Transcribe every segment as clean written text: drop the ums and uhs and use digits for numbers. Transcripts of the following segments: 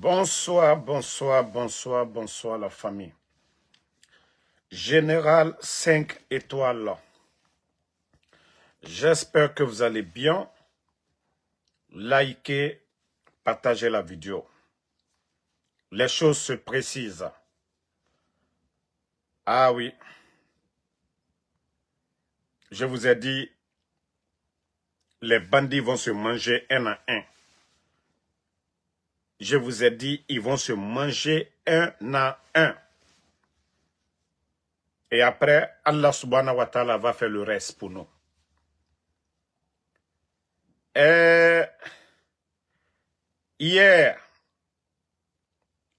Bonsoir, bonsoir, bonsoir, bonsoir la famille. Général 5 étoiles. J'espère que vous allez bien. Likez, partagez la vidéo. Les choses se précisent. Ah oui. Je vous ai dit, les bandits vont se manger un à un. Je vous ai dit, ils vont se manger un à un. Et après, Allah subhanahu wa ta'ala va faire le reste pour nous. Hier,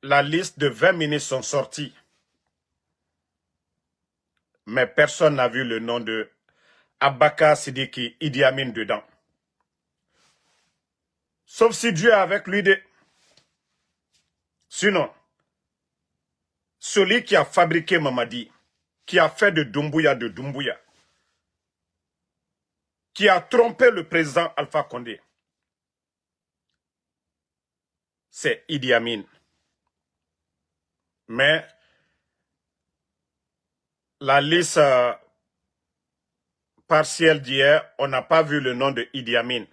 la liste de 20 ministres sont sortis. Mais personne n'a vu le nom de Abaka Sidiki Idi Amin dedans. Sauf si Dieu est avec lui. Sinon, celui qui a fabriqué Mamadi, qui a fait de Doumbouya, qui a trompé le président Alpha Condé, c'est Idi Amin. Mais la liste partielle d'hier, on n'a pas vu le nom de Idi Amin.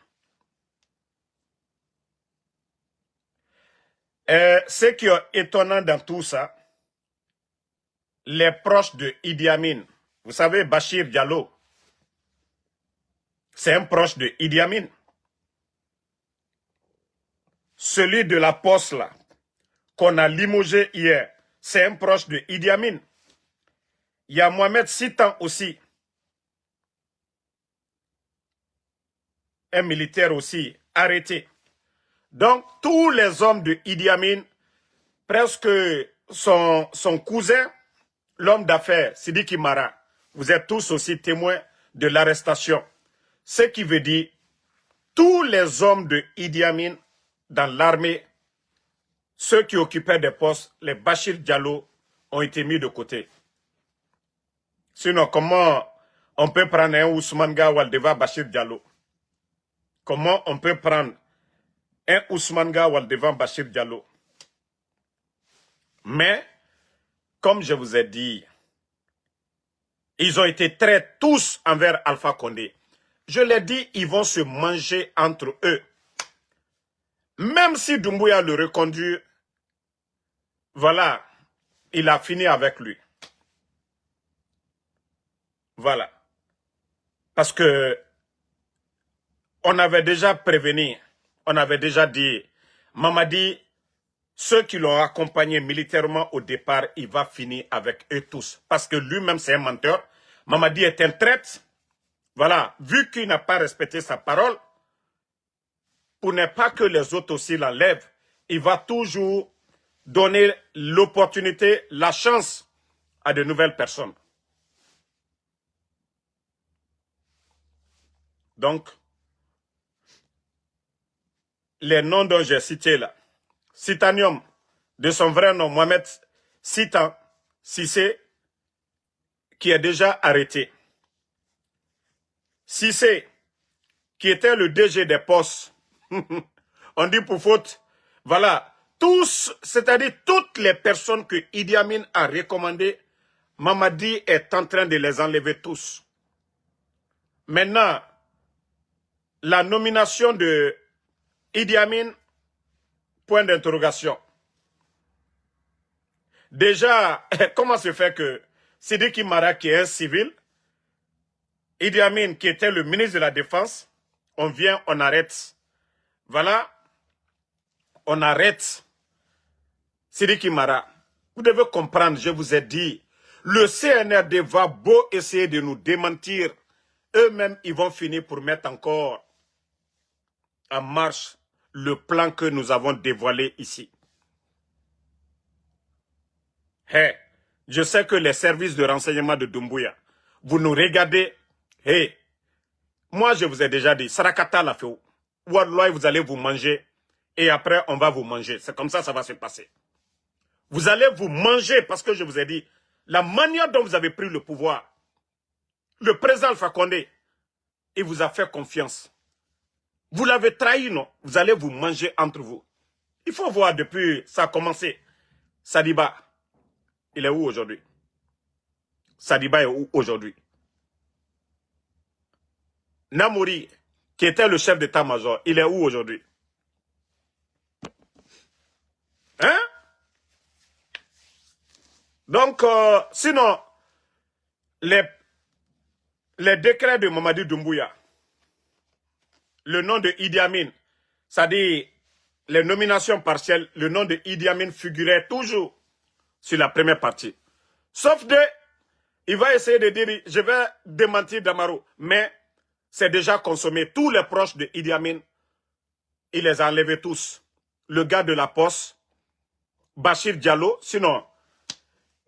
Ce qui est étonnant dans tout ça, les proches de Idi Amin, vous savez, Bachir Diallo, c'est un proche de Idi Amin. Celui de la poste là, qu'on a limogé hier, c'est un proche de Idi Amin. Il y a Mohamed Sitan aussi, un militaire aussi, arrêté. Donc, tous les hommes de Idi Amin, presque son cousin, l'homme d'affaires, Sidiki Mara, vous êtes tous aussi témoins de l'arrestation. Ce qui veut dire, tous les hommes de Idi Amin dans l'armée, ceux qui occupaient des postes, les Bachir Diallo, ont été mis de côté. Sinon, comment on peut prendre un Ousmane Gawal devant Bachir Diallo? Comment on peut prendre un Ousmane Gawal devant Bachir Diallo? Mais, comme je vous ai dit, ils ont été très tous envers Alpha Condé. Je l'ai dit, ils vont se manger entre eux. Même si Doumbouya le reconduit, voilà, il a fini avec lui. Voilà. Parce que on avait déjà prévenu, on avait déjà dit, Mamadi, ceux qui l'ont accompagné militairement au départ, il va finir avec eux tous. Parce que lui-même, c'est un menteur. Mamadi est un traître. Voilà, vu qu'il n'a pas respecté sa parole, pour ne pas que les autres aussi l'enlèvent, il va toujours donner l'opportunité, la chance à de nouvelles personnes. Donc, les noms dont j'ai cités là, Sitanium, de son vrai nom, Mohamed Sitan Sissé, qui est déjà arrêté. Sissé, qui était le DG des postes, on dit pour faute, voilà, tous, c'est-à-dire toutes les personnes que Idi Amin a recommandées, Mamadi est en train de les enlever tous. Maintenant, la nomination de Idi Amin, point d'interrogation. Déjà, comment se fait que Sidiki Mara, qui est un civil, Idi Amin, qui était le ministre de la Défense, on vient, on arrête. Voilà, on arrête Sidiki Mara. Vous devez comprendre, je vous ai dit, le CNRD va beau essayer de nous démentir. Eux-mêmes, ils vont finir pour mettre encore en marche le plan que nous avons dévoilé ici. Hey, je sais que les services de renseignement de Doumbouya, vous nous regardez. Hey, moi je vous ai déjà dit, Sarakata l'a fait où? Wallahi, vous allez vous manger et après on va vous manger. C'est comme ça va se passer. Vous allez vous manger parce que je vous ai dit, la manière dont vous avez pris le pouvoir, le président Alpha Condé, il vous a fait confiance. Vous l'avez trahi, non? Vous allez vous manger entre vous. Il faut voir depuis ça a commencé. Sadiba, il est où aujourd'hui? Sadiba est où aujourd'hui? Namouri, qui était le chef d'état-major, il est où aujourd'hui? Hein? Donc, sinon, les décrets de Mamadi Doumbouya, le nom de Idi Amin, c'est-à-dire les nominations partielles, le nom de Idi Amin figurait toujours sur la première partie. Sauf de, il va essayer de dire, je vais démentir Damaro, mais c'est déjà consommé. Tous les proches de Idi Amin, il les a enlevés tous. Le gars de la poste, Bachir Diallo, sinon,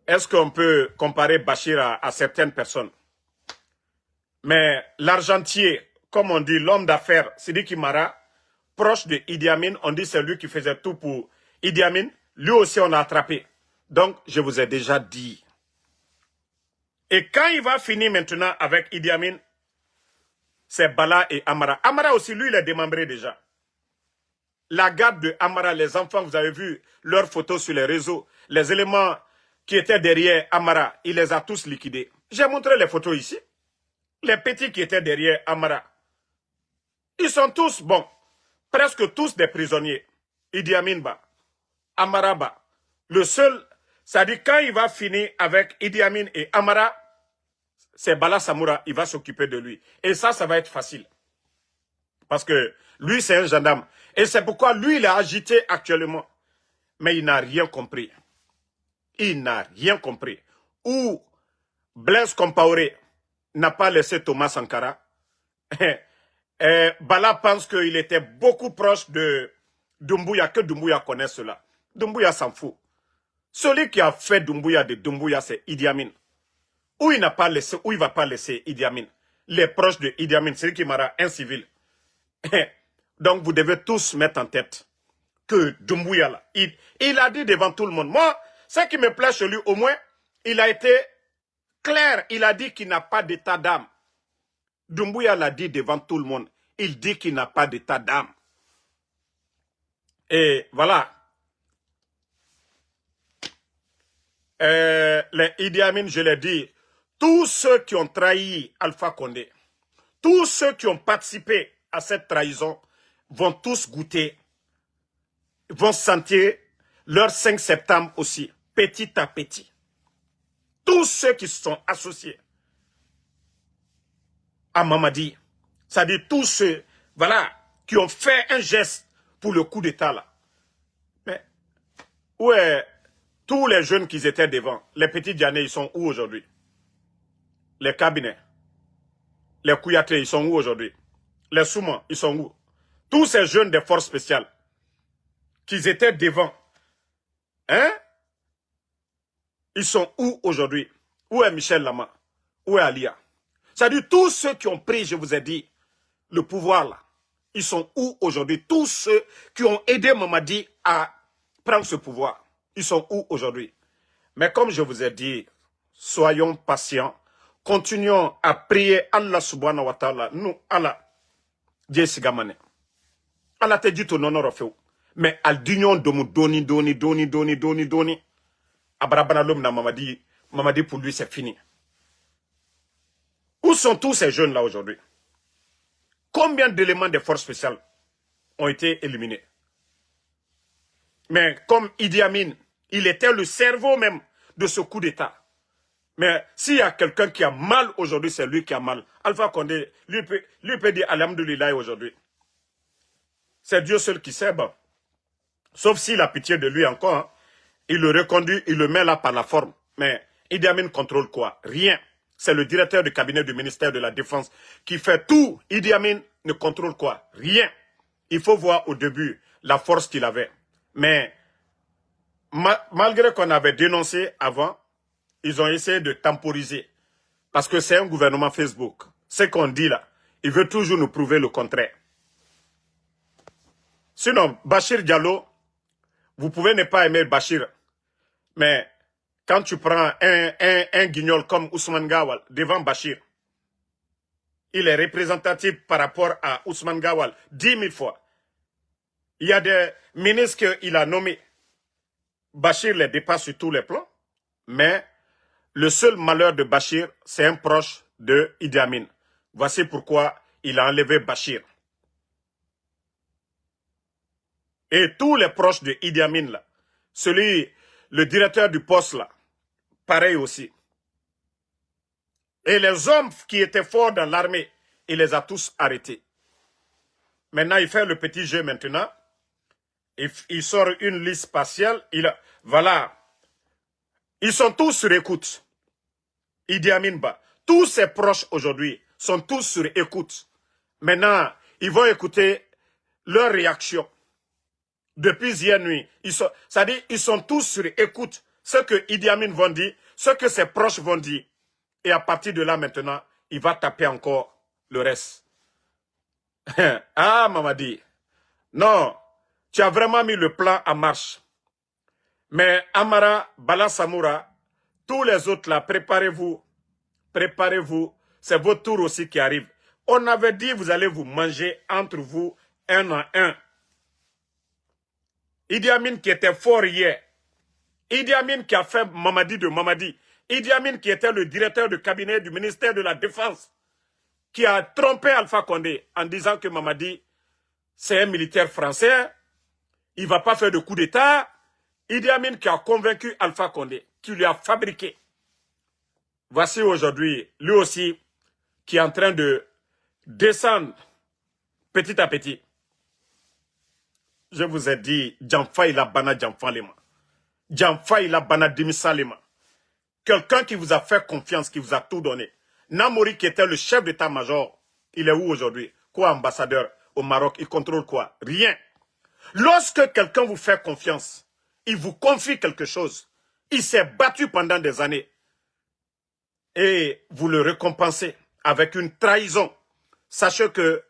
est-ce qu'on peut comparer Bachir à certaines personnes? Mais l'argentier, comme on dit, l'homme d'affaires, Sidiki Mara, proche de Idi Amin, on dit c'est lui qui faisait tout pour Idi Amin. Lui aussi, on l'a attrapé. Donc, je vous ai déjà dit. Et quand il va finir maintenant avec Idi Amin, c'est Bala et Amara. Amara aussi, lui, il est démembré déjà. La garde de Amara, les enfants, vous avez vu leurs photos sur les réseaux. Les éléments qui étaient derrière Amara, il les a tous liquidés. J'ai montré les photos ici. Les petits qui étaient derrière Amara. Ils sont tous, bon, presque tous des prisonniers. Idi Amin Ba, Amara Ba. Le seul, ça dit quand il va finir avec Idi Amin et Amara, c'est Bala Samoura, il va s'occuper de lui. Et ça va être facile. Parce que lui, c'est un gendarme. Et c'est pourquoi lui, il est agité actuellement. Mais il n'a rien compris. Il n'a rien compris. Ou Blaise Compaoré n'a pas laissé Thomas Sankara. Bala pense qu'il était beaucoup proche de Doumbouya, que Doumbouya connaît cela. Doumbouya s'en fout. Celui qui a fait Doumbouya de Doumbouya, c'est Idi Amin. Où il n'a pas laissé, où il va pas laisser Idi Amin. Les proches de Idi Amin, c'est lui qui m'aura un civil. Donc vous devez tous mettre en tête que Doumbouya, là, il a dit devant tout le monde. Moi, ce qui me plaît chez lui, au moins, il a été clair. Il a dit qu'il n'a pas d'état d'âme. Doumbouya l'a dit devant tout le monde. Il dit qu'il n'a pas d'état d'âme. Et voilà. Les Idi Amin, je l'ai dit, tous ceux qui ont trahi Alpha Condé, tous ceux qui ont participé à cette trahison vont tous goûter, vont sentir leur 5 septembre aussi, petit à petit. Tous ceux qui se sont associés à Mamadi, c'est-à-dire tous ceux, voilà, qui ont fait un geste pour le coup d'État là. Mais où est tous les jeunes qui étaient devant, les petits Dianais, ils sont où aujourd'hui? Les cabinets, les Kouyaté, ils sont où aujourd'hui? Les Soumans, ils sont où? Tous ces jeunes des forces spéciales qui étaient devant, hein? Ils sont où aujourd'hui? Où est Michel Lama? Où est Alia? C'est-à-dire tous ceux qui ont pris, je vous ai dit, le pouvoir là, ils sont où aujourd'hui? Tous ceux qui ont aidé Mamadi à prendre ce pouvoir, ils sont où aujourd'hui? Mais comme je vous ai dit, soyons patients, continuons à prier Allah subhanahu wa ta'ala, nous, Allah, Dieu sigamane. Allah te dit ton honneur au mais al dignon de mon doni. Abrabanalom na Mamadi pour lui c'est fini. Où sont tous ces jeunes là aujourd'hui? Combien d'éléments des forces spéciales ont été éliminés? Mais comme Idi Amin, il était le cerveau même de ce coup d'État. Mais s'il y a quelqu'un qui a mal aujourd'hui, c'est lui qui a mal. Alpha Condé, lui peut dire Alhamdoulilah aujourd'hui. C'est Dieu seul qui sait. Bon. Sauf s'il a pitié de lui encore. Hein. Il le reconduit, il le met là par la forme. Mais Idi Amin contrôle quoi? Rien. C'est le directeur du cabinet du ministère de la Défense qui fait tout. Idi Amin ne contrôle quoi? Rien. Il faut voir au début la force qu'il avait. Mais malgré qu'on avait dénoncé avant, ils ont essayé de temporiser. Parce que c'est un gouvernement Facebook. Ce qu'on dit là, il veut toujours nous prouver le contraire. Sinon, Bachir Diallo, vous pouvez ne pas aimer Bachir. Mais quand tu prends un guignol comme Ousmane Gawal devant Bachir, il est représentatif par rapport à Ousmane Gawal 10 000 fois. Il y a des ministres qu'il a nommés. Bachir les dépasse sur tous les plans, mais le seul malheur de Bachir, c'est un proche de Idi Amin. Voici pourquoi il a enlevé Bachir. Et tous les proches de Idi Amin, là, le directeur du poste, là, pareil aussi. Et les hommes qui étaient forts dans l'armée, il les a tous arrêtés. Maintenant, il fait le petit jeu maintenant. Il sort une liste spatiale. Voilà. Ils sont tous sur écoute. Idi Amin Ba. Tous ses proches aujourd'hui sont tous sur écoute. Maintenant, ils vont écouter leur réaction. Depuis hier nuit, c'est-à-dire ils sont tous sur écoute. Ce que Idi Amin vont dire, ce que ses proches vont dire. Et à partir de là maintenant, il va taper encore le reste. Ah, Mamadi. Non, tu as vraiment mis le plan en marche. Mais Amara, Bala Samoura, tous les autres là, préparez-vous. Préparez-vous. C'est votre tour aussi qui arrive. On avait dit vous allez vous manger entre vous un à un. Idi Amin qui était fort hier. Idi Amin qui a fait Mamadi de Mamadi. Idi Amin qui était le directeur de cabinet du ministère de la Défense. Qui a trompé Alpha Condé en disant que Mamadi, c'est un militaire français. Il ne va pas faire de coup d'État. Idi Amin qui a convaincu Alpha Condé, qui lui a fabriqué. Voici aujourd'hui, lui aussi, qui est en train de descendre petit à petit. Je vous ai dit, Djamfa il a bana Djamfa lema. Djamfa il a bana Dimissa lema. Quelqu'un qui vous a fait confiance, qui vous a tout donné. Namori qui était le chef d'état-major, il est où aujourd'hui? Quoi, ambassadeur au Maroc? Il contrôle quoi? Rien. Lorsque quelqu'un vous fait confiance, il vous confie quelque chose. Il s'est battu pendant des années. Et vous le récompensez avec une trahison. Sachez que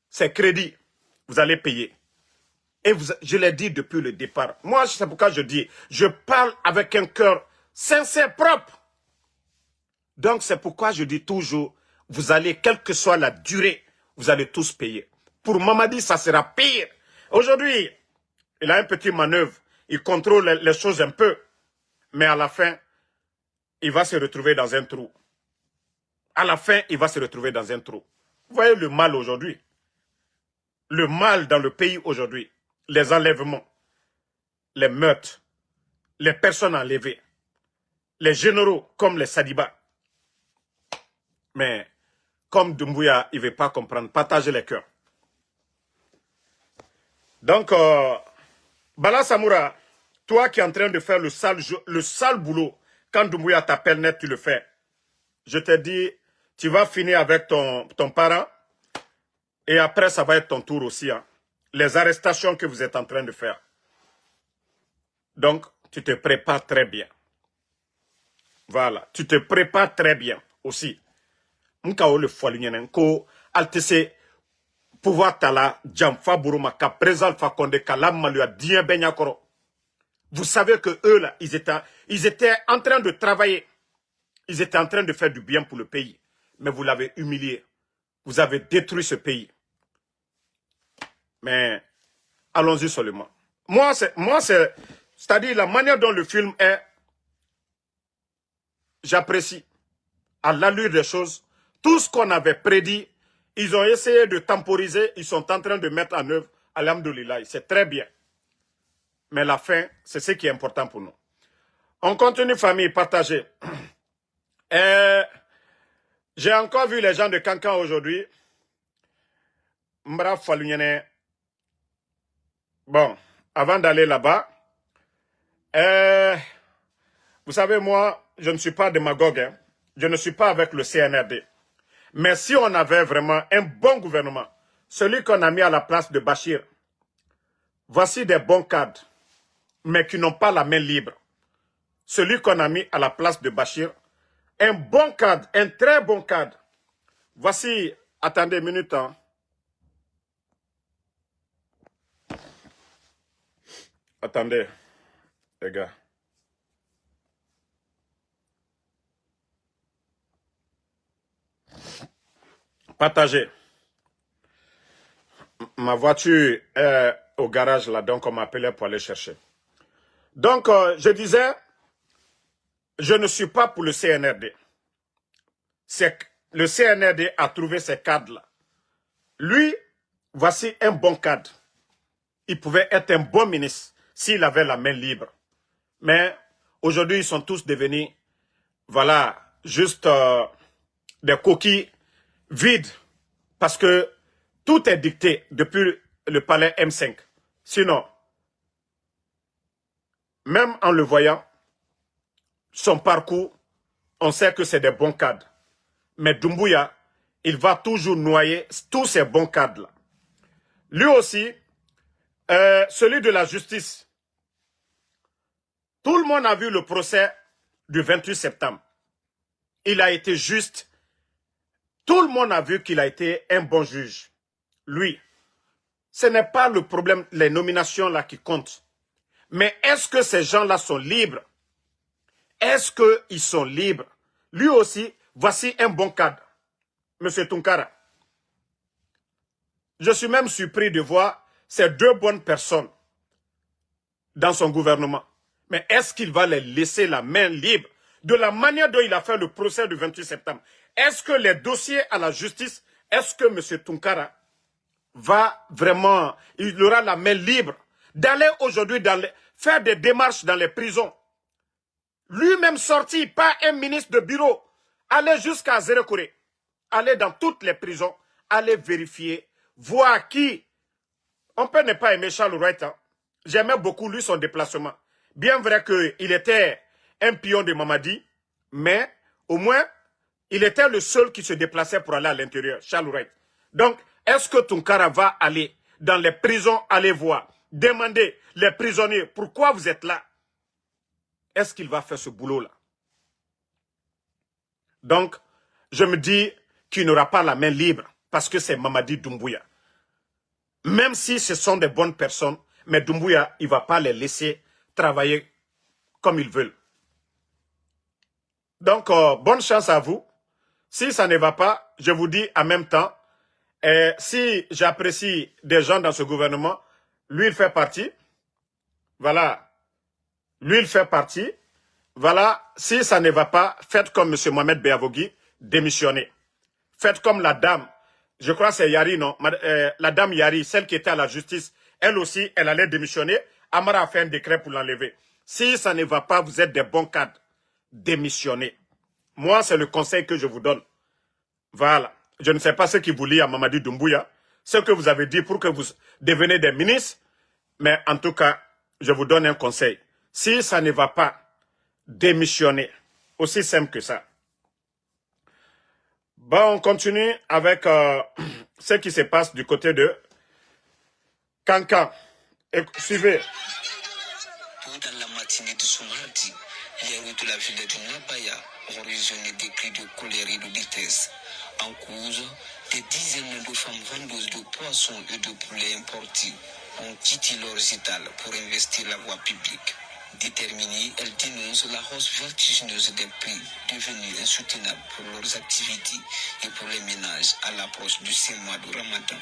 c'est crédit. Vous allez payer. Et je l'ai dit depuis le départ. Moi, c'est pourquoi je dis, je parle avec un cœur sincère, propre. Donc, c'est pourquoi je dis toujours, vous allez, quelle que soit la durée, vous allez tous payer. Pour Mamadi, ça sera pire. Aujourd'hui, il a un petit manœuvre. Il contrôle les choses un peu. Mais à la fin, il va se retrouver dans un trou. À la fin, il va se retrouver dans un trou. Vous voyez le mal aujourd'hui. Le mal dans le pays aujourd'hui. Les enlèvements, les meurtres, les personnes enlevées, les généraux comme les Sadiba. Mais comme Doumbouya, il ne veut pas comprendre, partager les cœurs. Donc, Bala Samoura, toi qui es en train de faire le sale boulot, quand Doumbouya t'appelle net, tu le fais. Je te dis, tu vas finir avec ton parent et après, ça va être ton tour aussi. Hein. Les arrestations que vous êtes en train de faire. Donc, tu te prépares très bien. Voilà, tu te prépares très bien aussi. Nkao le foalinyen ko altese pouvoir tala jamfa buruma ka présent Fakonde kalam malua dien benyakoro. Vous savez que eux là, ils étaient en train de travailler. Ils étaient en train de faire du bien pour le pays. Mais vous l'avez humilié. Vous avez détruit ce pays. Mais allons-y seulement. Moi, c'est-à-dire la manière dont le film est, j'apprécie. À l'allure des choses, tout ce qu'on avait prédit, ils ont essayé de temporiser, ils sont en train de mettre en œuvre. Alhamdoulilah, c'est très bien. Mais la fin, c'est ce qui est important pour nous. On continue, famille, partagez. J'ai encore vu les gens de Kankan aujourd'hui. Mbra Falunyene. Bon, avant d'aller là-bas, vous savez, moi, je ne suis pas démagogue. Hein. Je ne suis pas avec le CNRD. Mais si on avait vraiment un bon gouvernement, celui qu'on a mis à la place de Bachir, voici des bons cadres, mais qui n'ont pas la main libre. Celui qu'on a mis à la place de Bachir, un bon cadre, un très bon cadre. Voici, attendez une minute. Hein. Attendez, les gars. Partagez. Ma voiture est au garage là, donc on m'appelait pour aller chercher. Donc, je disais, je ne suis pas pour le CNRD. Le CNRD a trouvé ces cadres-là. Lui, voici un bon cadre. Il pouvait être un bon ministre s'il avait la main libre. Mais aujourd'hui, ils sont tous devenus, voilà, juste des coquilles vides. Parce que tout est dicté depuis le palais M5. Sinon, même en le voyant, son parcours, on sait que c'est des bons cadres. Mais Doumbouya, il va toujours noyer tous ces bons cadres-là. Lui aussi, celui de la justice. Tout le monde a vu le procès du 28 septembre. Il a été juste. Tout le monde a vu qu'il a été un bon juge. Lui, ce n'est pas le problème, les nominations là qui comptent. Mais est-ce que ces gens-là sont libres? Est-ce qu'ils sont libres? Lui aussi, voici un bon cadre. Monsieur Tunkara. Je suis même surpris de voir ces deux bonnes personnes dans son gouvernement. Mais est-ce qu'il va les laisser la main libre de la manière dont il a fait le procès du 28 septembre? Est-ce que les dossiers à la justice, est-ce que M. Tunkara va vraiment, il aura la main libre d'aller aujourd'hui faire des démarches dans les prisons? Lui-même sorti, pas un ministre de bureau, aller jusqu'à Zérekouré, aller dans toutes les prisons, aller vérifier, voir qui. On peut ne pas aimer Charles Wright. Hein. J'aimais beaucoup lui son déplacement. Bien vrai qu'il était un pion de Mamadi, mais au moins, il était le seul qui se déplaçait pour aller à l'intérieur, Charles Wright. Donc, est-ce que Tunkara va aller dans les prisons, aller voir, demander les prisonniers, pourquoi vous êtes là? Est-ce qu'il va faire ce boulot-là? Donc, je me dis qu'il n'aura pas la main libre parce que c'est Mamadi Doumbouya. Même si ce sont des bonnes personnes, mais Doumbouya, il ne va pas les laisser travailler comme ils veulent. Donc, bonne chance à vous. Si ça ne va pas, je vous dis en même temps, si j'apprécie des gens dans ce gouvernement, lui, il fait partie. Voilà. Lui, il fait partie. Voilà. Si ça ne va pas, faites comme M. Mohamed Beavogui, démissionnez. Faites comme la dame. Je crois que c'est Yari, non? La dame Yari, celle qui était à la justice, elle aussi, elle allait démissionner. Amara a fait un décret pour l'enlever. Si ça ne va pas, vous êtes des bons cadres. Démissionnez. Moi, c'est le conseil que je vous donne. Voilà. Je ne sais pas ce qui vous lie à Mamadi Doumbouya, ce que vous avez dit pour que vous deveniez des ministres, mais en tout cas, je vous donne un conseil. Si ça ne va pas, démissionnez. Aussi simple que ça. Bon, on continue avec ce qui se passe du côté de Kankan. Suivez. Dans la matinée de ce mardi, les rues de la ville de Nabaya ont résonné des cris de colère et de détresse. En cause, des dizaines de femmes vendeuses de poissons et de poulets importés ont quitté leurs étals pour investir la voie publique. Déterminées, elles dénoncent la hausse vertigineuse des prix devenus insoutenables pour leurs activités et pour les ménages à l'approche du 6 mois de Ramadan.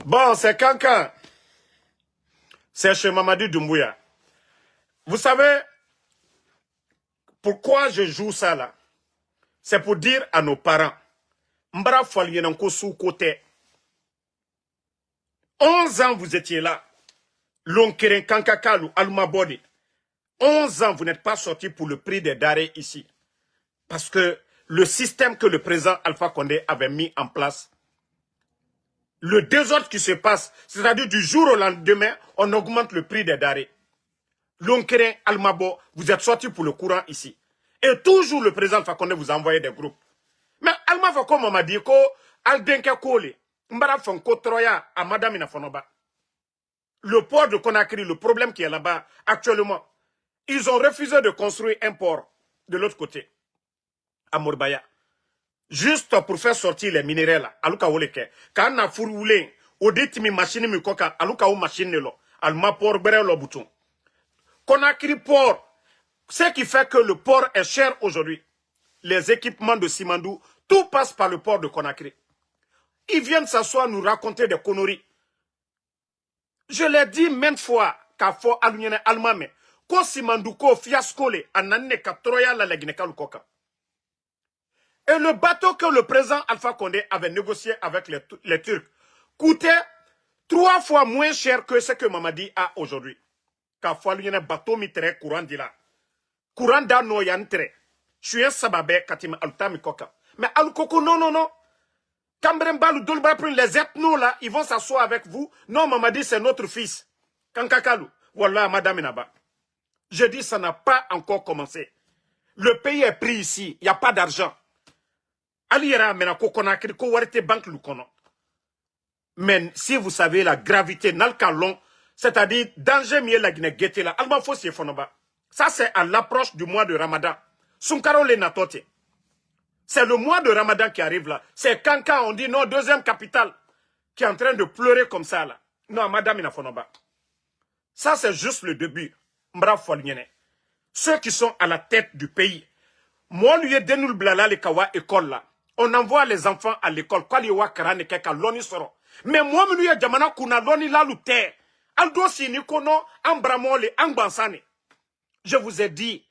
Bon, c'est Kankan. C'est chez Mamadi Doumbouya. Vous savez pourquoi je joue ça là? C'est pour dire à nos parents, Mbra Falienanko sous côté. 11 ans vous étiez là. Lonkeren Kankakalu, Almabodi. 11 ans vous n'êtes pas sortis pour le prix des denrées ici. Parce que le système que le président Alpha Condé avait mis en place, le désordre qui se passe, c'est-à-dire du jour au lendemain, on augmente le prix des denrées. Lonkeren, Almabo, vous êtes sortis pour le courant ici. Et toujours le président Alpha Condé vous a envoyé des groupes. Mais Alma Fako m'a dit que Aldenke Kole, Mbara Fonko Troya à Madame Inafonoba. Le port de Conakry, le problème qui est là-bas actuellement, ils ont refusé de construire un port de l'autre côté, à Morbaya. Juste pour faire sortir les minéraux là. Aluka woleke. Quand on a fourroulé, au détimi machine mi koka, aluka ou machine lo. Alma port bere lo bouton. Conakry port. Ce qui fait que le port est cher aujourd'hui. Les équipements de Simandou, tout passe par le port de Conakry. Ils viennent s'asseoir nous raconter des conneries. Je l'ai dit maintes fois qu'à fort alunyene almame. Ko Simandou ko fiasco le anane ka troya la legneka lukoka. Et le bateau que le président Alpha Condé avait négocié avec les Turcs coûtait 3 fois moins cher que ce que Mamadi a aujourd'hui. Car il y a un bateau mitre courant d'ila. Courant d'ano yantre. Je suis un sababé katima alutami koka. Mais alukoko non non non. Kambrembalu dolba prend les ethnos là, ils vont s'asseoir avec vous. Non Mamadi c'est notre fils. Kankakalu. Wallah madame Naba. Je dis ça n'a pas encore commencé. Le pays est pris ici, il n'y a pas d'argent. Aliera menako Conakry ko warite banque lukono. Mais si vous savez la gravité nalkalon, c'est-à-dire danger mieux la Guinée guetté là, alma fossi fonoba. Ça c'est à l'approche du mois de Ramadan. Sunkaro le natote. C'est le mois de Ramadan qui arrive là. C'est quand on dit non deuxième capitale qui est en train de pleurer comme ça là. Non madame inafonoba. Ça c'est juste le début. Mbra folnyene. Ceux qui sont à la tête du pays. Moi lui denul blala le kawa école là. On envoie les enfants à l'école. Quand il y a karane keka loni soro. Mais moi, je suis jamana kuna loni la lute. Aldo sini kono ambramole ambansane. Je vous ai dit,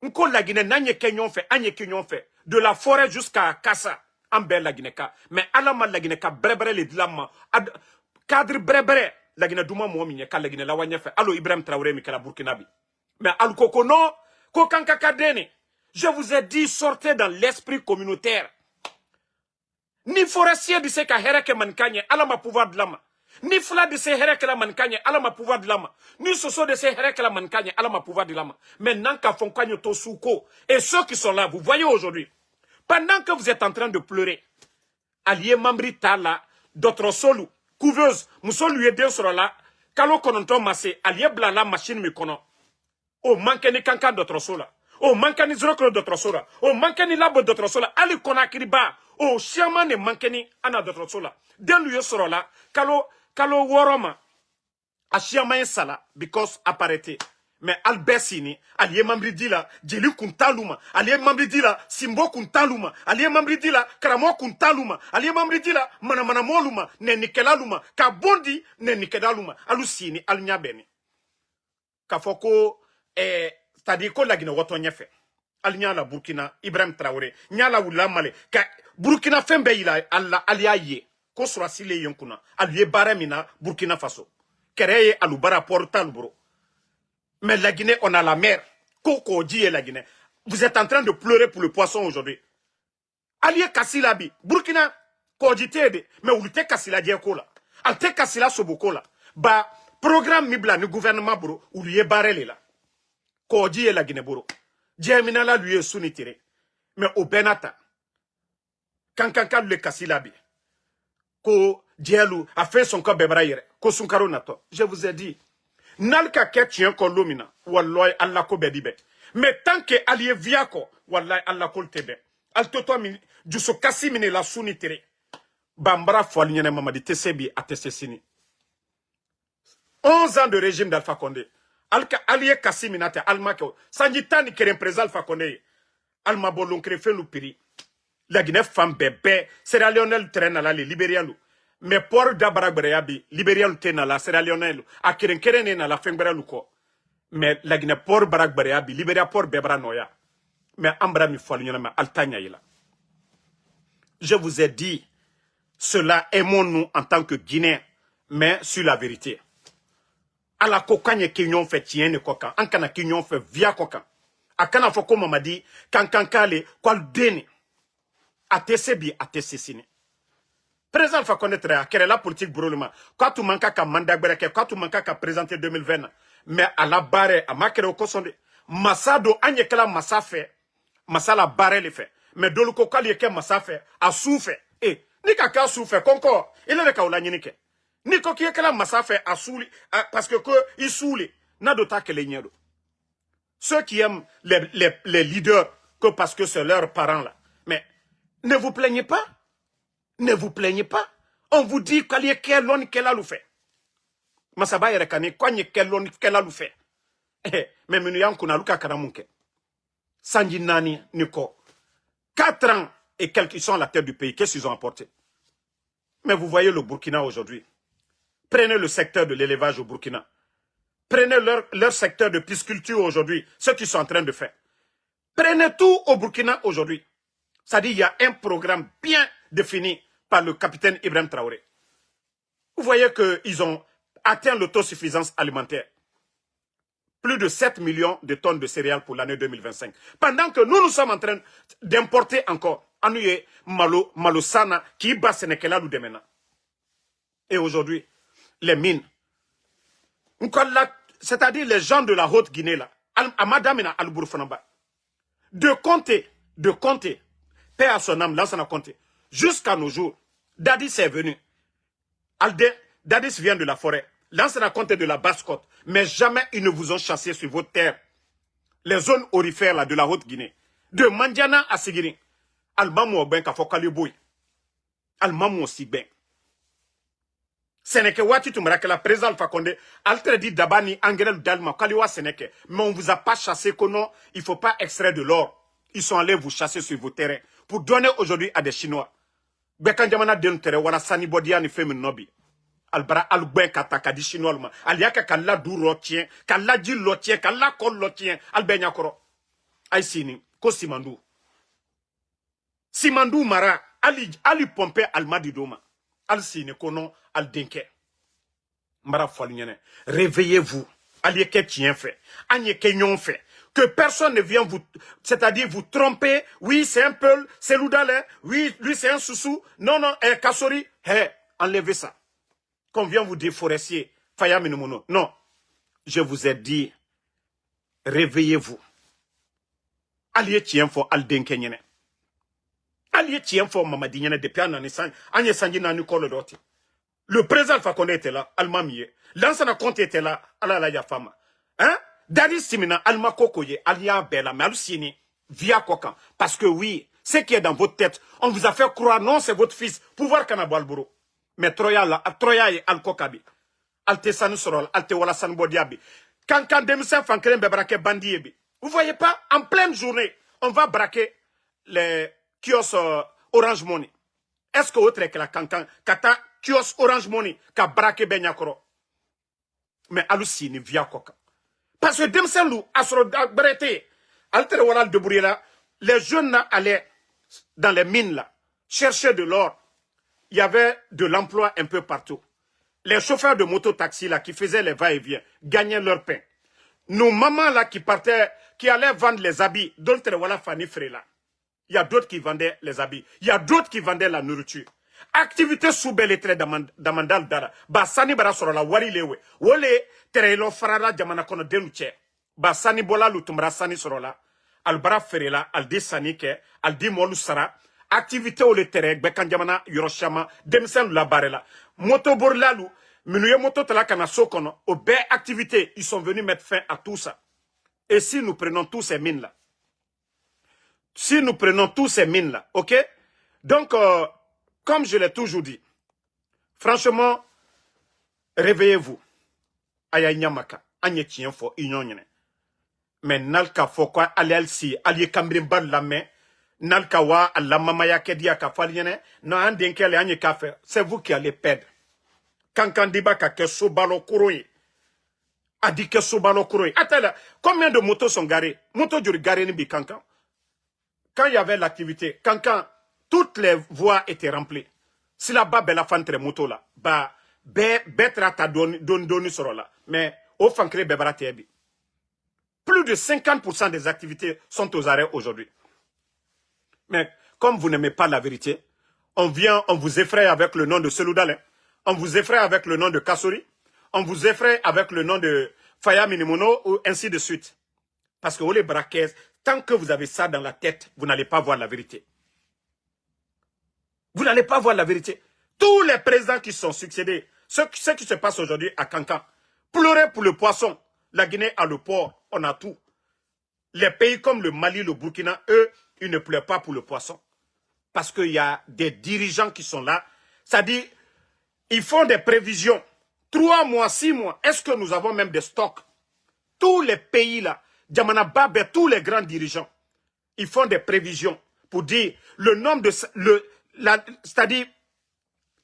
nko la Guinée nanye kenyon fait, anye kenyon fait, de la forêt jusqu'à Kassa, ambe la Guinée ka. Mais alama la Guinée ka brebre le dilama, cadre brebre la Guinée duma mo minye ka la Guinée la wanye fait. Allo Ibrahim Traoré mi la Burkinabi. Mais al kokono ko kanka kadene. Je vous ai dit sortez dans l'esprit communautaire. Ni forestier de ce ka hereke mankanye, alama pouvoir de l'ama. Ni fla de ce hereke la mankanye, alama pouvoir de l'ama. Ni soso de ce hereke la mankanye, alama pouvoir de l'ama. Maintenant qu'à fonkanyo to souko, et ceux qui sont là, vous voyez aujourd'hui, pendant que vous êtes en train de pleurer, allié Mambri Tala, d'autres solu, couveuse, moussol lui aidé sur là, kalo kononton massé, allié blala machine mi kono. O mankeni kankan d'autres sola. O mankani zrokro d'autres sola. O mankani labo d'autres sola. Ali Conakry ba. O chairman ne mankeni ana d'autres sola. Den lui soro la. Kalo woroma. A chairman sala. Because apparete. Mais albesini. Aliye mambri dila. Jeli kuntaluma. Aliye mambri dila. Simbo kuntaluma. Aliye mambri dila. Karamo kuntaluma. Aliye mambri dila. Manamana moluma. Ne nikelaluma. Kabondi ne nikedaluma. Alusini. Alnyabeni. Kafoko. C'est-à-dire que la Guinée woto nyefe alinya la Burkina Ibrahim Traoré nyala wula male ka Burkina fembe ila alla aliaye ko surasile yonkuna aliye baramina Burkina Faso créé alubara portal bro. Mais la Guinée on a la mer koko dit la Guinée. Vous êtes en train de pleurer pour le poisson aujourd'hui. Aliye Kasilabi Burkina ko jitede mais ulite Kasila diekola alte Kasila sobokola ba programme mibla ni gouvernement bro uliye barele la Koji et la Guinée-Boro. Djeminala lui est sounitiré. Mais au Benata, Kankanka le Kassilabi, Ko Djelu a fait son corps bebraïre, Ko Sunkaro nato. Je vous ai dit, Nalka ketien ko lumina, Walloy Allah ko bedibe. Mais tant que allié viako, Wallahi Allah ko tebe. Al toto min, Jusso Kassimine la sounitiré. Bambara Foaligne Mamadi Tessebi a Tessessini. 11 ans de régime d'Alpha Condé. Allié Kassiminate, Almako, Sanjitani qui représente Alpha Condé, Alma Bolon Créfé nous piri. La Guinée femme bébé, Sierra Leone traîne à la Libérialu. Mais pour Dabaragbereabi, Libérialu traîne à la Sierra Leone, à Kerenkeren à la Fengbereluko. Mais la Guinée pour Baragbereabi, Libéria pour Bebra Noya. Mais Ambra mi Foalignama, Altanyaïla. Je vous ai dit, cela aimons-nous en tant que Guinéens, mais sur la vérité. Ala kokanye kinyon fait tienne kokan ankana kinyon fait via kokan akana foko mamadi kankankale kwal deni atesebi atesesini président fa connaître à quelle la politique brûlement quand tu manques ka mandat bereke quand tu manques ka présenter 2020 mais à la barre à makere au kosonde masado anyekala masafe masala barre le fait mais dolu ko kali ke masafe a souffre et ni kaka souffre konko il est le ka ulanyinike Niko qui est que la massa fait à souli, parce que il souli, n'a d'autre que les nièros. Ceux qui aiment les leaders que parce que c'est leurs parents là. Mais Ne vous plaignez pas. Ne vous plaignez pas. On vous dit qu'il y a quelqu'un qui a fait. Masaba yerekane kwa nye kelon kela lu fait. Mais menu yan kuna luka karamunke. Sanji nani niko. 4 ans et quelques ils sont à la tête du pays. Qu'est-ce qu'ils ont apporté? Mais vous voyez le Burkina aujourd'hui. Prenez le secteur de l'élevage au Burkina. Prenez leur secteur de pisciculture aujourd'hui. Ce qu'ils sont en train de faire. Prenez tout au Burkina aujourd'hui. C'est-à-dire il y a un programme bien défini par le capitaine Ibrahim Traoré. Vous voyez qu'ils ont atteint l'autosuffisance alimentaire. Plus de 7 millions de tonnes de céréales pour l'année 2025. Pendant que nous sommes en train d'importer encore. Anouye malo sana qui bat Sénékela ou demena. Et aujourd'hui, les mines. C'est-à-dire les gens de la Haute-Guinée là. Amadamina al-Bourfanamba. De compter. Paix à son âme, là ça n'a compté. Jusqu'à nos jours, Dadis est venu. Dadis vient de la forêt. Là, ça raconte de la basse-côte. Mais jamais ils ne vous ont chassé sur votre terre. Les zones orifères là, de la Haute-Guinée. De Mandiana à Sigiri. Almamu Oben Kafokaliboui. Almamu Osigben. Sénéke Wati Tumrake, la président Alpha Condé, Altredi Dabani, Angrel Dalma, Kaliwa Sénéke. Mais on ne vous a pas chassé que non, il ne faut pas extraire de l'or. Ils sont allés vous chasser sur vos terrains. Pour donner aujourd'hui à des Chinois. Bekanjamana Dentere, Wala Sani Bodia, ni Femme Nobi. Albara Alben Kataka di Chinois, Aliaka Kala du Lotien, Kala di Lotien, Kala Kol Lotien, Alben Yakoro. Aïsini, Ko Simandou. Simandou Mara, Ali Pompe Almadi Doma. Al Sine Konon, Al Denke. Mara Folignane. Réveillez-vous. Alieke tien fait. Anieke nyon fait. Que personne ne vienne vous, c'est-à-dire vous tromper. Oui, c'est un Peul, c'est Loudalé. Oui, lui c'est un Soussou. Non, Kassori. Enlevez ça. Qu'on vient vous déforester. Faya Minimono. Non. Je vous ai dit, réveillez-vous. Aliye tien fo al denke nyene. Aliye tien fo mamadi nyene depuis an anisan. Anye sanji nani kolo doti. Le président Alpha Condé était là, Almamiye. L'ancien compte était là, Alala Yafama. Hein? Dadis Simina, Alma Kokoye, Alia Bella, mais Alusini, via Kokan. Parce que oui, ce qui est dans votre tête, on vous a fait croire, non, c'est votre fils, pouvoir Kanabalburo. Mais Troya et Al-Kokabi. Alte Sanusorol, Alte Wala Sanbodiabi. Quand Demsen Fankren braquer Bandiebi. Vous voyez pas, en pleine journée, on va braquer les kiosques Orange Money. Est-ce que autre que la Kankan, Kata kiosque Orange Money, ka braquer Benyakoro. Mais Alusini via Koka. Parce que Demsen Lou, Asro Brete, Alte Wala de Bourila, les jeunes là allaient dans les mines là, chercher de l'or. Il y avait de l'emploi un peu partout. Les chauffeurs de moto-taxi là qui faisaient les va-et-vient gagnaient leur pain. Nos mamans là qui partaient, qui allaient vendre les habits, d'autres voilà Fanny Frela. Il y a d'autres qui vendaient les habits. Il y a d'autres qui vendaient la nourriture. Activité sous belle et très d'amandal dara. Basani bara sur la wari lewe. Wole terelo farara jamana kono denuche. Basani bola lutumra sani sur la. Albara ferela, aldi sani ke, aldi molu sara. Activité au terrain, Bekanjamana, Hiroshima, Demsen la barela. Moto borlalu, menuye moto tela kana sokono, au bé activité, ils sont venus mettre fin à tout ça. Et si nous prenons tous ces mines là, ok? Donc, comme je l'ai toujours dit, franchement, réveillez-vous. Aya nyamaka, anye tien fo, inyonyene. Mais nalka fo kwa alelsi, alie kambrim bad la main, Nalkawa, Allah mamaya kedia kafaliene, na andenkele anye kafe, c'est vous qui allez perdre. Kankandiba ka keso balo kuroi. Adi keso balo kuroi. Attends, combien de motos sont garées? Motos du garé ni bi kankan. Quand il y avait l'activité, kankan, toutes les voies étaient remplies. Si là-bas, la fan très moto là, bah, betra ta doni soro là. Mais, au fankre bebara tebi. Plus de 50% des activités sont aux arrêts aujourd'hui. Mais comme vous n'aimez pas la vérité, on vous effraie avec le nom de Seloudalé, on vous effraie avec le nom de Kassori, on vous effraie avec le nom de Faya Minimono, ou ainsi de suite. Parce que les braquets, tant que vous avez ça dans la tête, vous n'allez pas voir la vérité. Vous n'allez pas voir la vérité. Tous les présidents qui sont succédés, ce qui se passe aujourd'hui à Kankan, pleurer pour le poisson. La Guinée a le port, on a tout. Les pays comme le Mali, le Burkina, eux, ils ne pleurent pas pour le poisson. parce qu'il y a des dirigeants qui sont là. C'est-à-dire, ils font des prévisions. 3 mois, 6 mois. Est-ce que nous avons même des stocks? Tous les pays là, Djamana Babé, tous les grands dirigeants, ils font des prévisions pour dire le nombre de... c'est-à-dire,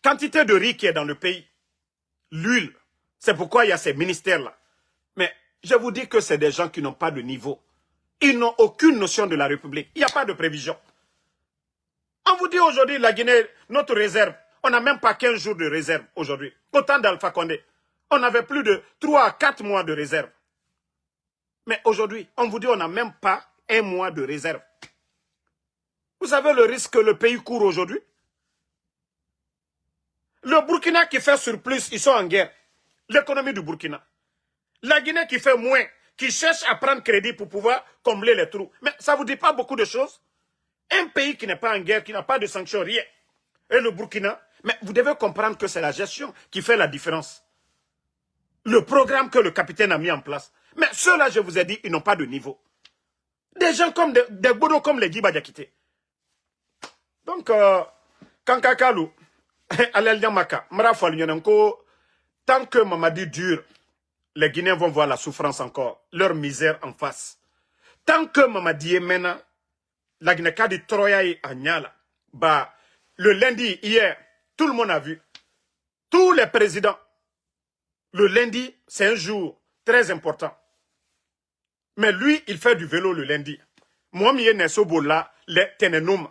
quantité de riz qui est dans le pays. L'huile. C'est pourquoi il y a ces ministères-là. Mais je vous dis que c'est des gens qui n'ont pas de niveau. Ils n'ont aucune notion de la République. Il n'y a pas de prévision. On vous dit aujourd'hui, la Guinée, notre réserve, on n'a même pas 15 jours de réserve aujourd'hui. Autant d'Alpha Condé. On avait plus de 3 à 4 mois de réserve. Mais aujourd'hui, on vous dit on n'a même pas 1 mois de réserve. Vous savez le risque que le pays court aujourd'hui? Le Burkina qui fait surplus, ils sont en guerre. L'économie du Burkina. La Guinée qui fait moins, qui cherche à prendre crédit pour pouvoir combler les trous. Mais ça ne vous dit pas beaucoup de choses? Un pays qui n'est pas en guerre, qui n'a pas de sanctions, rien. Et le Burkina, mais vous devez comprendre que c'est la gestion qui fait la différence. Le programme que le capitaine a mis en place. Mais ceux-là, je vous ai dit, ils n'ont pas de niveau. Des gens comme des bodos comme les Djiba Diakité. Donc, Kankakalou, Alel Nyamaka, Mrafal Nyonenko, tant que Mamadi dure, les Guinéens vont voir la souffrance encore, leur misère en face. Tant que Mamadi est maintenant, la Guinée Kadi Troya et Agnala, bah, le lundi, hier, tout le monde a vu, tous les présidents, le lundi, c'est un jour très important. Mais lui, il fait du vélo le lundi. Moi, je ne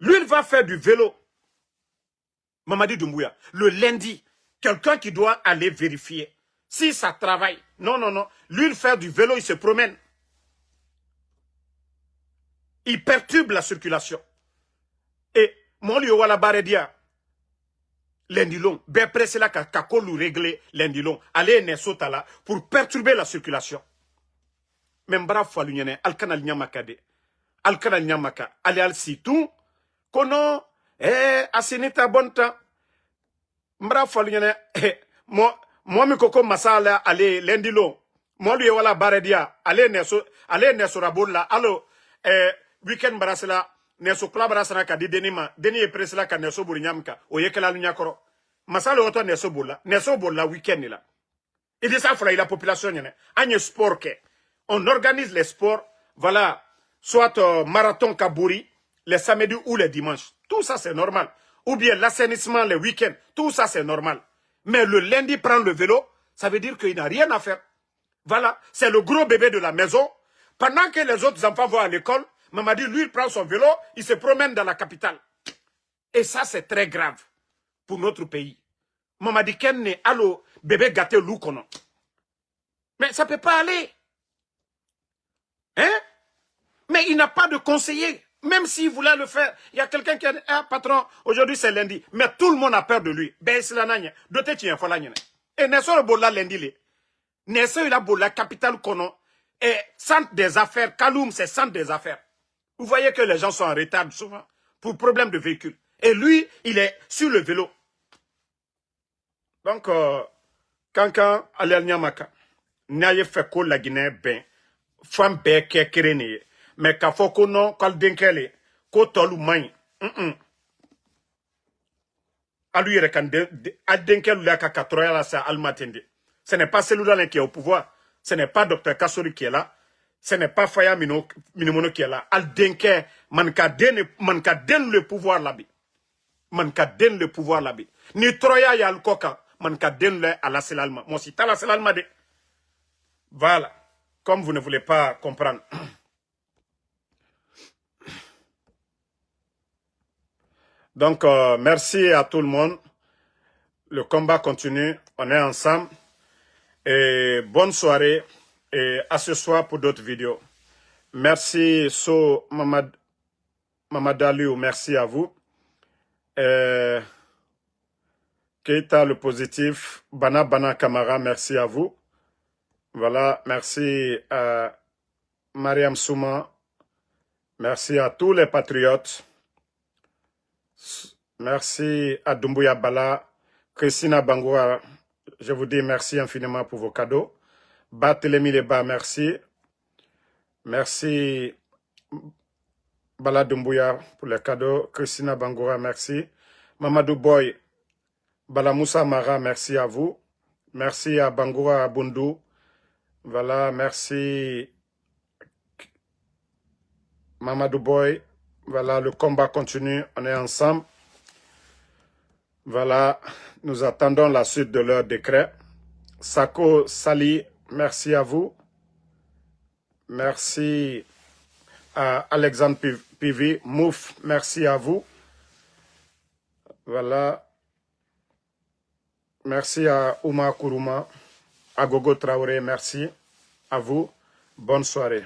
lui, il va faire du vélo. Mamadi Doumbouya, le lundi, quelqu'un qui doit aller vérifier si ça travaille. Non, non, non. Lui, il fait du vélo, il se promène. Il perturbe la circulation. Et mon lieu wala baredia, lundi long, ben pressé là kakolu régler lundi long, aller nesota là pour perturber la circulation. Même brave fois l'union, alkanal nyamakade, alkanal nyamaka, allez al sitou, kono, asenita bon temps. M'brave fois l'union, moi mi koko masala allez lundi long, mon lieu wala baredia, aller neso rabola, allo, weekend barasela, neso club barasana ka di denima, deni e presela ka neso burinyamka, o yekela lunyakoro. Masala oto neso bola weekend là. Il dit ça, il la population, il sport que. On organise les sports, voilà, soit marathon Kabouri, les samedis ou les dimanches. Tout ça, c'est normal. Ou bien l'assainissement les week-ends. Tout ça, c'est normal. Mais le lundi, prendre le vélo, ça veut dire qu'il n'a rien à faire. Voilà, c'est le gros bébé de la maison. Pendant que les autres enfants vont à l'école, Mamadi, lui, il prend son vélo, il se promène dans la capitale. Et ça, c'est très grave pour notre pays. Mamadi Kenne, allo, bébé gâté loukono. Mais ça ne peut pas aller. Hein? Mais il n'a pas de conseiller. Même s'il voulait le faire, il y a quelqu'un qui a dit, ah, patron, aujourd'hui c'est lundi. Mais tout le monde a peur de lui. Ben, c'est la nagne. Doté, tu es un fola. Et Nesso le bola lundi. Nesso il a bola capital kono. Et centre des affaires. Kaloum, c'est centre des affaires. Vous voyez que les gens sont en retard souvent pour problème de véhicule. Et lui, il est sur le vélo. Donc, Kankan, Alel Nyamaka, n'ayez fait que la Guinée, ben, femme beke kerene mais ka foko non kal denkele ko tolu main alu yere kan denkelu la ka katroya la sa almatende. Ce n'est pas celui-là qui est au pouvoir, ce n'est pas Dr Kassori qui est là, ce n'est pas Faya Minimono qui est là. Al denke man ka den le pouvoir labi, man ka den le pouvoir labi ni troya ya al koka man ka den le ala selalma mo si tala selalma de. Voilà. Comme vous ne voulez pas comprendre. Donc, merci à tout le monde. Le combat continue. On est ensemble. Et bonne soirée. Et à ce soir pour d'autres vidéos. Merci, Mamadaliou. Merci à vous. Keita, le positif. Bana Kamara, merci à vous. Voilà, merci à Mariam Souma, merci à tous les patriotes, merci à Doumbouya Bala, Christina Bangoua, je vous dis merci infiniment pour vos cadeaux. Batelemi Leba, merci. Merci Bala Doumbouya pour les cadeaux. Christina Bangoura, merci. Mamadou Boy, Bala Moussa Mara, merci à vous. Merci à Bangoura Abundu. Voilà, merci Mamadou Boy. Voilà, le combat continue, on est ensemble. Voilà, nous attendons la suite de leur décret. Sako Sali, merci à vous. Merci à Alexandre Pivi. Mouf, merci à vous. Voilà. Merci à Ouma Kourouma. À Gogo Traoré, merci à vous. Bonne soirée.